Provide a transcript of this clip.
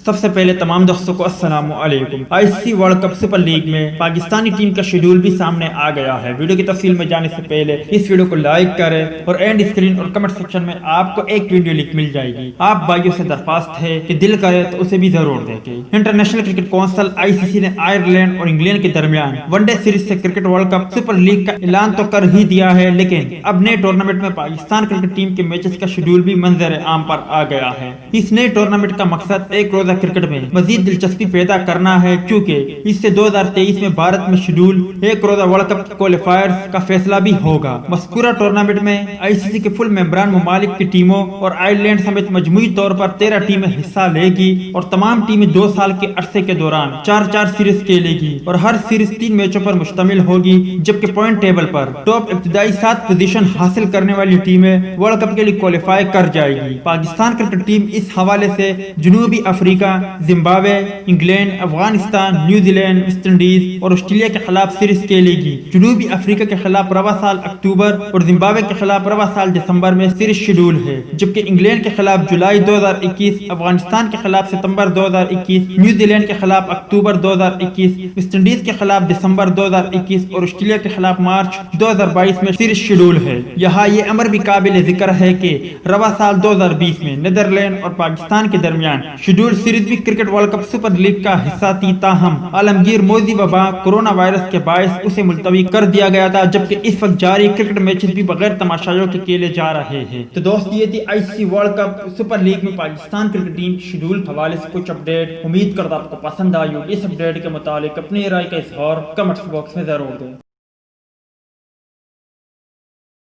سب سے پہلے تمام دوستوں کو السلام علیکم۔ ICC world cup super league میں پاکستانی ٹیم کا شیڈول بھی سامنے آ گیا ہے۔ ویڈیو کی تفصیل میں جانے سے پہلے اس ویڈیو کو لائک کریں اور اینڈ اسکرین اور کمنٹ سیکشن میں آپ کو ایک ویڈیو لنک مل جائے گی۔ آپ بھائیوں سے درخواست ہے کہ دل کرے تو اسے بھی ضرور دیکھیں۔ انٹرنیشنل کرکٹ کونسل ICC نے آئرلینڈ اور انگلینڈ کے درمیان ون ڈے سیریز سے cricket world cup super league کا اعلان تو کر ہی دیا ہے، لیکن اب نئے ٹورنامنٹ میں پاکستان کرکٹ ٹیم کے میچز کا شیڈول بھی منظر عام پر آ گیا ہے۔ اس نئے ٹورنامنٹ کا مقصد ایک روزہ کرکٹ میں مزید دلچسپی پیدا کرنا ہے، کیونکہ اس سے 2023 میں بھارت میں شیڈول ایک روزہ ورلڈ کپ کوالیفائرز کا فیصلہ بھی ہوگا۔ مذکورہ ٹورنامنٹ میں ICC کے فل ممبران ممالک کی ٹیموں اور آئرلینڈ سمیت مجموعی طور پر 13 ٹیمیں حصہ لے گی اور تمام ٹیمیں 2 سال کے عرصے کے دوران 4 سیریز کھیلے گی اور ہر سیریز 3 میچوں پر مشتمل ہوگی، جبکہ پوائنٹ ٹیبل پر ٹاپ ابتدائی 7 پوزیشن حاصل کرنے والی ٹیمیں ورلڈ کپ کے لیے کوالیفائی کر جائے گی۔ پاکستان کرکٹ ٹیم اس حوالے سے جنوبی افریقہ، Zimbabwe, England, Afghanistan, New Zealand, West Indies اور آسٹریلیا کے خلاف سیریز کھیلے گی۔ جنوبی افریقہ کے خلاف رواں سال اکتوبر اور زمبابوے کے خلاف رواں سال دسمبر میں سیریز شیڈول ہے، جبکہ انگلینڈ کے خلاف جولائی 2021، افغانستان کے خلاف ستمبر 2021، نیوزی لینڈ کے خلاف اکتوبر 2021، ویسٹ انڈیز کے خلاف دسمبر 2021 اور آسٹریلیا کے خلاف مارچ 2022 میں سیریز شیڈول ہے۔ یہاں یہ امر بھی قابل ذکر ہے کہ رواں سال 2020 میں نیدرلینڈ اور پاکستان کے درمیان شیڈول سیریز بھی cricket world cup super league کا حصہ تھی، تاہم عالمگیر موذی وبا کورونا وائرس کے باعث اسے ملتوی کر دیا گیا تھا، جبکہ اس وقت جاری کرکٹ میچز بھی بغیر تماشائیوں کے کھیلے جا رہے ہیں۔ تو دوست یہ تھی ICC world cup super league میں پاکستان کرکٹ ٹیم شیڈول حوالے سے کچھ اپڈیٹ۔ امید کرتا آپ کو پسند آئی ہو۔ اس اپڈیٹ کے متعلق اپنی رائے کا اظہار کمنٹس باکس میں ضرور دیں۔